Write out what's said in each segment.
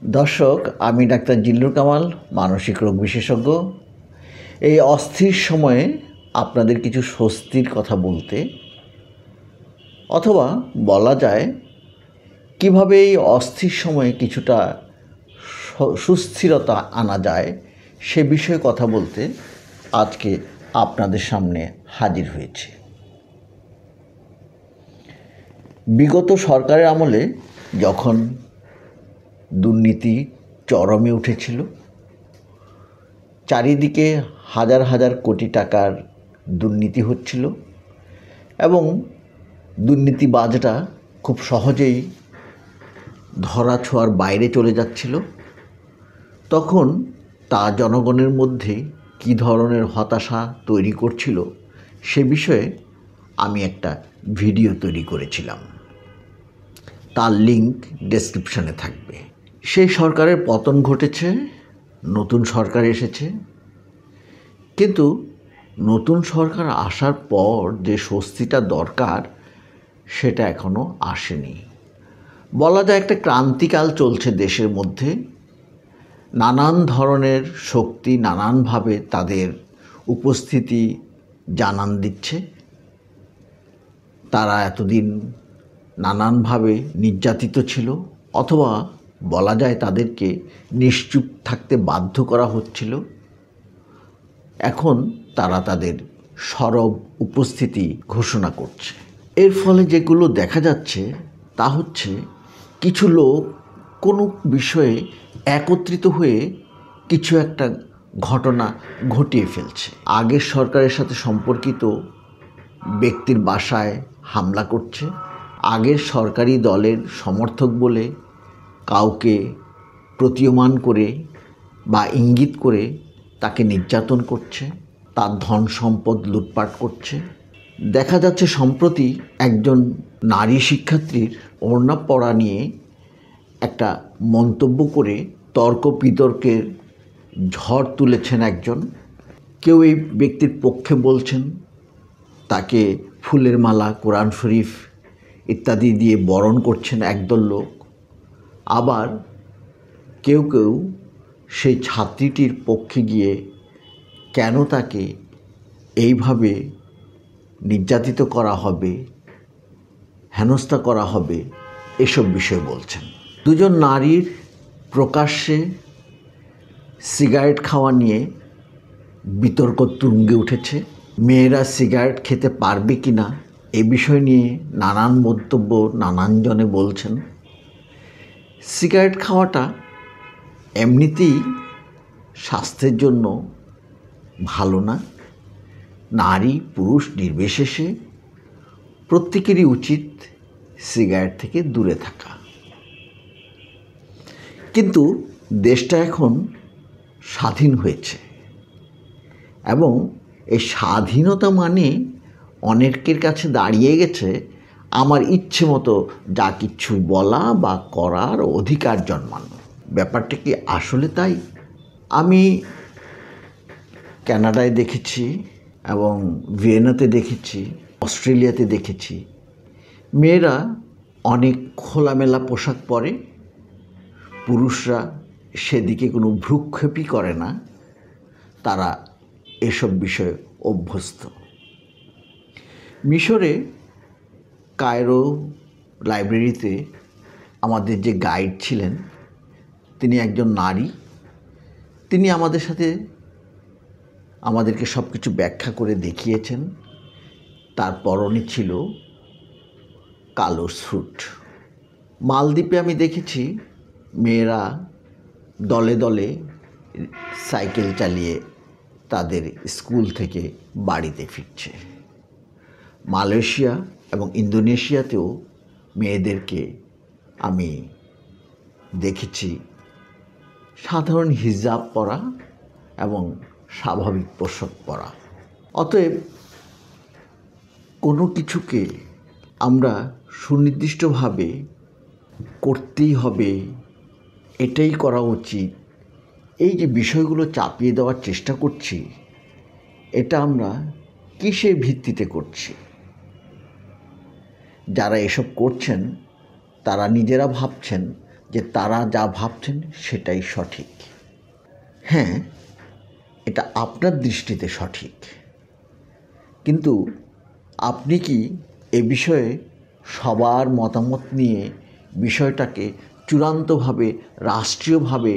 দর্শক, আমি ডাক্তার জিল্লুর কামাল, মানসিক রোগ বিশেষজ্ঞ। এই অস্থির সময়ে আপনাদের কিছু স্বস্তির কথা বলতে, অথবা বলা যায় কিভাবে এই অস্থির সময়ে কিছুটা সুস্থিরতা আনা যায় সে বিষয়ে কথা বলতে আজকে আপনাদের সামনে হাজির হয়েছি। বিগত সরকারের আমলে যখন দুর্নীতি চরমে উঠেছিল, চারিদিকে হাজার হাজার কোটি টাকার দুর্নীতি হচ্ছিল এবং দুর্নীতিবাজরা খুব সহজেই ধরাছোঁয়ার বাইরে চলে যাচ্ছিল, তখন তা জনগণের মধ্যে কী ধরনের হতাশা তৈরি করছিল সে বিষয়ে আমি একটা ভিডিও তৈরি করেছিলাম। তার লিঙ্ক ডেসক্রিপশনে থাকবে। সেই সরকারের পতন ঘটেছে, নতুন সরকার এসেছে, কিন্তু নতুন সরকার আসার পর যে স্বস্তিটা দরকার সেটা এখনও আসেনি। বলা যায় একটা ক্রান্তিকাল চলছে দেশের মধ্যে। নানান ধরনের শক্তি নানানভাবে তাদের উপস্থিতি জানান দিচ্ছে। তারা এতদিন নানানভাবে নির্যাতিত ছিল, অথবা বলা যায় তাদেরকে নিশ্চুপ থাকতে বাধ্য করা হচ্ছিল। এখন তারা তাদের সরব উপস্থিতি ঘোষণা করছে। এর ফলে যেগুলো দেখা যাচ্ছে তা হচ্ছে কিছু লোক কোনো বিষয়ে একত্রিত হয়ে কিছু একটা ঘটনা ঘটিয়ে ফেলছে। আগের সরকারের সাথে সম্পর্কিত ব্যক্তির বাসায় হামলা করছে, আগের সরকারি দলের সমর্থক বলে কাউকে প্রতীয়মান করে বা ইঙ্গিত করে তাকে নির্যাতন করছে, তার ধন সম্পদ লুটপাট করছে। দেখা যাচ্ছে সম্প্রতি একজন নারী শিক্ষার্থীর ওড়না পরা নিয়ে একটা মন্তব্য করে তর্ক বিতর্কের ঝড় তুলেছেন একজন। কেউ এই ব্যক্তির পক্ষে বলছেন, তাকে ফুলের মালা, কোরআন শরীফ ইত্যাদি দিয়ে বরণ করছেন একদল লোক। আবার কেউ কেউ সেই ছাত্রীটির পক্ষে গিয়ে কেন তাকে এইভাবে নির্যাতিত করা হবে, হেনস্থা করা হবে, এসব বিষয় বলছেন। দুজন নারীর প্রকাশ্যে সিগারেট খাওয়া নিয়ে বিতর্ক তুঙ্গে উঠেছে। মেয়েরা সিগারেট খেতে পারবে কি না এ বিষয় নিয়ে নানান মন্তব্য নানানজনে বলছেন। সিগারেট খাওয়াটা এমনিতেই স্বাস্থ্যের জন্য ভালো না। নারী পুরুষ নির্বিশেষে প্রত্যেকেরই উচিত সিগারেট থেকে দূরে থাকা। কিন্তু দেশটা এখন স্বাধীন হয়েছে এবং এই স্বাধীনতা মানে অনেকের কাছে দাঁড়িয়ে গেছে আমার ইচ্ছে মতো যা কিছু বলা বা করার অধিকার জন্মানো। ব্যাপারটা কি আসলে তাই? আমি কানাডায় দেখেছি এবং ভিয়েনাতে দেখেছি, অস্ট্রেলিয়াতে দেখেছি, মেয়েরা অনেক খোলামেলা পোশাক পরে, পুরুষরা সেদিকে কোনো ভ্রুক্ষেপই করে না, তারা এসব বিষয়ে অভ্যস্ত। মিশরে কায়রো লাইব্রেরিতে আমাদের যে গাইড ছিলেন তিনি একজন নারী। তিনি আমাদেরকে সব কিছু ব্যাখ্যা করে দেখিয়েছেন। তার পরনে ছিল কালো স্যুট। মালদ্বীপে আমি দেখেছি মেয়েরা দলে দলে সাইকেল চালিয়ে তাদের স্কুল থেকে বাড়িতে ফিরছে। মালয়েশিয়া এবং ইন্দোনেশিয়াতেও মেয়েদেরকে আমি দেখেছি সাধারণ হিজাব পরা এবং স্বাভাবিক পোশাক পরা। অতএব কোনো কিছুকে আমরা সুনির্দিষ্টভাবে করতেই হবে, এটাই করা উচিত, এই যে বিষয়গুলো চাপিয়ে দেওয়ার চেষ্টা করছি, এটা আমরা কিসের ভিত্তিতে করছি? যারা এসব করছেন তারা নিজেরা ভাবছেন যে তারা যা ভাবছেন সেটাই সঠিক। হ্যাঁ, এটা আপনার দৃষ্টিতে সঠিক, কিন্তু আপনি কি এ বিষয়ে সবার মতামত নিয়ে বিষয়টাকে চূড়ান্তভাবে রাষ্ট্রীয়ভাবে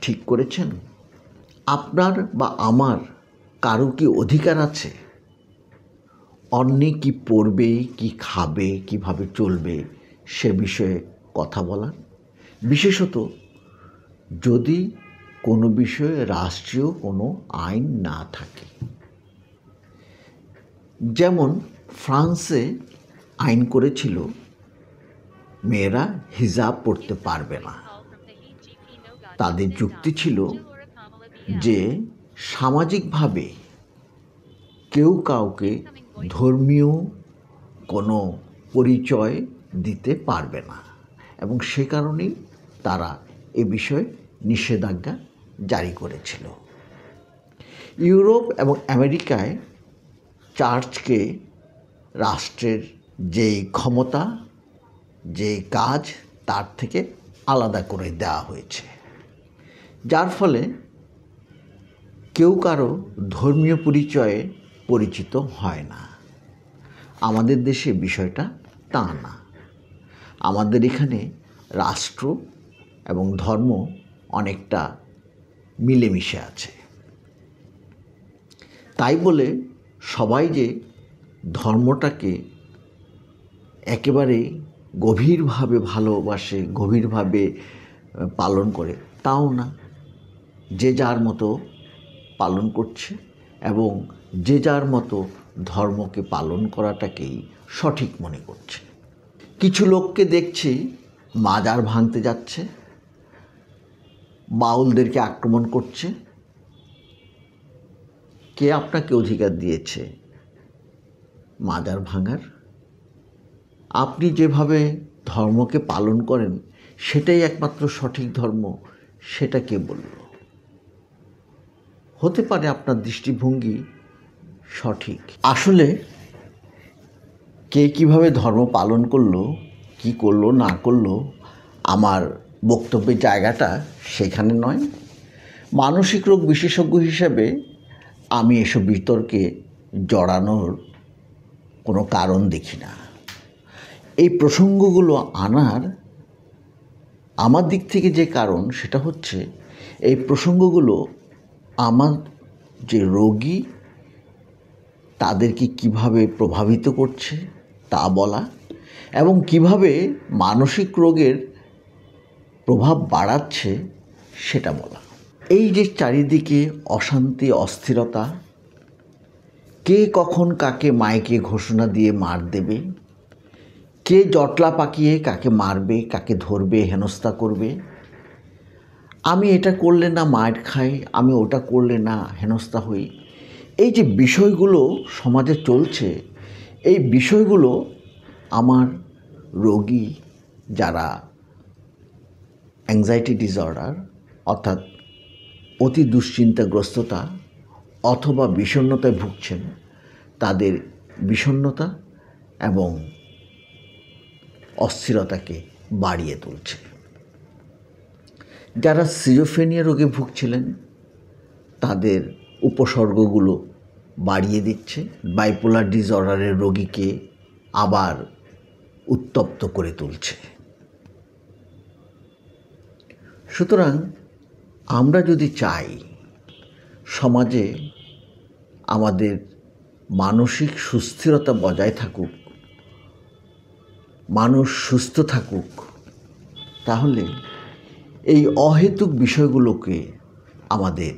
ঠিক করেছেন? আপনার বা আমার কারো কি অধিকার আছে অন্যে কি পড়বে, কি খাবে, কিভাবে চলবে সে বিষয়ে কথা বলার? বিশেষত যদি কোনো বিষয়ে রাষ্ট্রীয় কোনো আইন না থাকে। যেমন ফ্রান্সে আইন করেছিল মেয়েরা হিজাব পরতে পারবে না। তাদের যুক্তি ছিল যে সামাজিকভাবে কেউ কাউকে ধর্মীয় কোনো পরিচয় দিতে পারবে না, এবং সে কারণেই তারা এ বিষয়ে নিষেধাজ্ঞা জারি করেছিল। ইউরোপ এবং আমেরিকায় চার্চকে রাষ্ট্রের যেই ক্ষমতা, যে কাজ, তার থেকে আলাদা করে দেওয়া হয়েছে, যার ফলে কেউ কারো ধর্মীয় পরিচয়ে পরিচিত হয় না। আমাদের দেশে বিষয়টা তা না। আমাদের এখানে রাষ্ট্র এবং ধর্ম অনেকটা মিলেমিশে আছে। তাই বলে সবাই যে ধর্মটাকে একেবারে গভীরভাবে ভালোবাসে, গভীরভাবে পালন করে তাও না। যে যার মতো পালন করছে এবং যে যার মতো ধর্মকে পালন করাটাকেই সঠিক মনে করছে। কিছু লোককে দেখছি মাজার ভাঙতে যাচ্ছে, বাউলদেরকে আক্রমণ করছে। কে আপনাকে অধিকার দিয়েছে মাজার ভাঙার? আপনি যেভাবে ধর্মকে পালন করেন সেটাই একমাত্র সঠিক ধর্ম, সেটা কে বলল? হতে পারে আপনার দৃষ্টিভঙ্গি সঠিক। আসলে কে কিভাবে ধর্ম পালন করলো, কি করলো না করলো, আমার বক্তব্যের জায়গাটা সেখানে নয়। মানসিক রোগ বিশেষজ্ঞ হিসেবে আমি এসব বিতর্কে জড়ানোর কোনো কারণ দেখি না। এই প্রসঙ্গগুলো আনার আমার দিক থেকে যে কারণ, সেটা হচ্ছে এই প্রসঙ্গগুলো আমার যে রোগী তাদেরকে কিভাবে প্রভাবিত করছে তা বলা, এবং কিভাবে মানসিক রোগের প্রভাব বাড়াচ্ছে সেটা বলা। এই যে চারিদিকে অশান্তি, অস্থিরতা, কে কখন কাকে মাইকে ঘোষণা দিয়ে মার দেবে, কে জটলা পাকিয়ে কাকে মারবে, কাকে ধরবে, হেনস্থা করবে, আমি এটা করলে না মার খাই, আমি ওটা করলে না হেনস্থা হই, এই যে বিষয়গুলো সমাজে চলছে, এই বিষয়গুলো আমার রোগী যারা অ্যাংজাইটি ডিসঅর্ডার অর্থাৎ অতি দুশ্চিন্তাগ্রস্ততা অথবা বিষণ্ণতায় ভুগছেন, তাদের বিষণ্ণতা এবং অস্থিরতাকে বাড়িয়ে তুলছে। যারা সিজোফ্রেনিয়া রোগে ভুগছিলেন তাদের উপসর্গগুলো বাড়িয়ে দিচ্ছে, বাইপোলার ডিসঅর্ডারের রোগীকে আবার উত্তপ্ত করে তুলছে। সুতরাং আমরা যদি চাই সমাজে আমাদের মানসিক সুস্থিরতা বজায় থাকুক, মানুষ সুস্থ থাকুক, তাহলে এই অহেতুক বিষয়গুলোকে আমাদের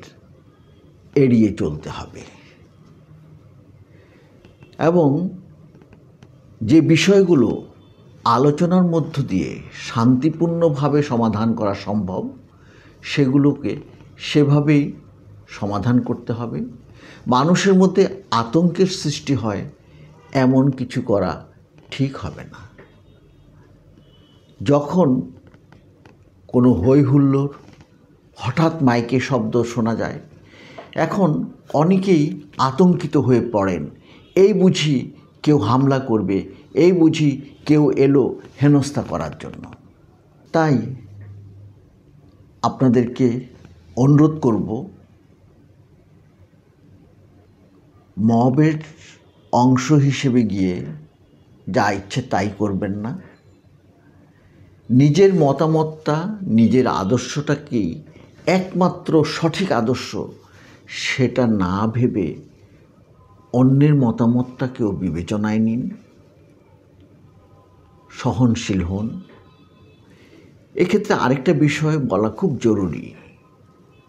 এড়িয়ে চলতে হবে, এবং যে বিষয়গুলো আলোচনার মধ্য দিয়ে শান্তিপূর্ণভাবে সমাধান করা সম্ভব সেগুলোকে সেভাবেই সমাধান করতে হবে। মানুষের মধ্যে আতঙ্কের সৃষ্টি হয় এমন কিছু করা ঠিক হবে না। যখন কোনো হই হুল্লোড়, হঠাৎ মাইকে শব্দ শোনা যায়, এখন অনেকেই আতঙ্কিত হয়ে পড়েন, এই বুঝি কেউ হামলা করবে, এই বুঝি কেউ এলো হেনস্থা করার জন্য। তাই আপনাদেরকে অনুরোধ করব, মবের অংশ হিসেবে গিয়ে যা ইচ্ছে তাই করবেন না। নিজের মতামতটা, নিজের আদর্শটাকেই একমাত্র সঠিক আদর্শ সেটা না ভেবে অন্যের মতামতটাকেও বিবেচনায় নিন, সহনশীল হন। এক্ষেত্রে আরেকটা বিষয় বলা খুব জরুরি,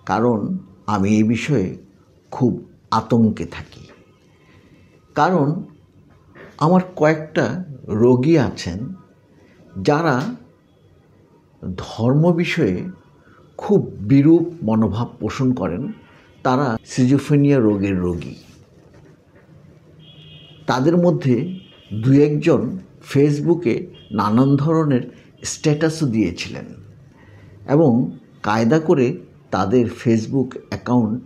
কারণ আমি এই বিষয়ে খুব আতঙ্কে থাকি। কারণ আমার কয়েকটা রোগী আছেন যারা ধর্ম বিষয়ে খুব বিরূপ মনোভাব পোষণ করেন। তারা সিজোফ্রেনিয়া রোগের রোগী। তাদের মধ্যে দু একজন ফেসবুকে নানান ধরনের স্ট্যাটাসও দিয়েছিলেন এবং কায়দা করে তাদের ফেসবুক অ্যাকাউন্ট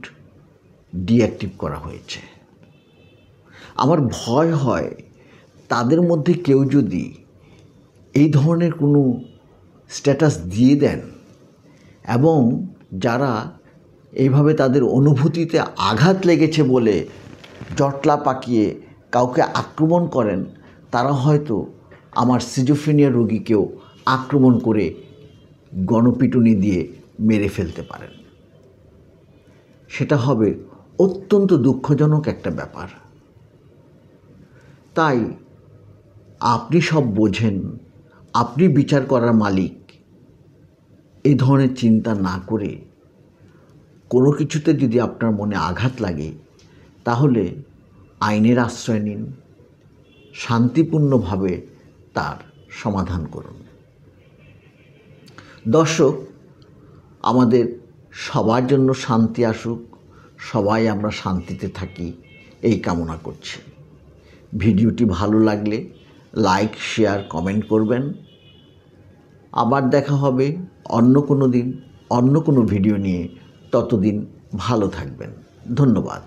ডিঅ্যাক্টিভ করা হয়েছে। আমার ভয় হয় তাদের মধ্যে কেউ যদি এই ধরনের কোনো স্ট্যাটাস দিয়ে দেন এবং যারা এইভাবে তাদের অনুভূতিতে আঘাত লেগেছে বলে জটলা পাকিয়ে কাউকে আক্রমণ করেন, তারা হয়তো আমার সিজোফ্রেনিয়া রোগীকেও আক্রমণ করে গণপিটুনি দিয়ে মেরে ফেলতে পারেন। সেটা হবে অত্যন্ত দুঃখজনক একটা ব্যাপার। তাই আপনি সব বোঝেন, আপনি বিচার করার মালিক। এই ধরনের চিন্তা না করে কোনো কিছুতে যদি আপনার মনে আঘাত লাগে তাহলে আইনের আশ্রয় নিন, শান্তিপূর্ণভাবে তার সমাধান করুন। দর্শক, আমাদের সবার জন্য শান্তি আসুক, সবাই আমরা শান্তিতে থাকি, এই কামনা করছি। ভিডিওটি ভালো লাগলে লাইক, শেয়ার, কমেন্ট করবেন। আবার দেখা হবে অন্য কোনো দিন, অন্য কোনো ভিডিও নিয়ে। ততদিন ভালো থাকবেন। ধন্যবাদ।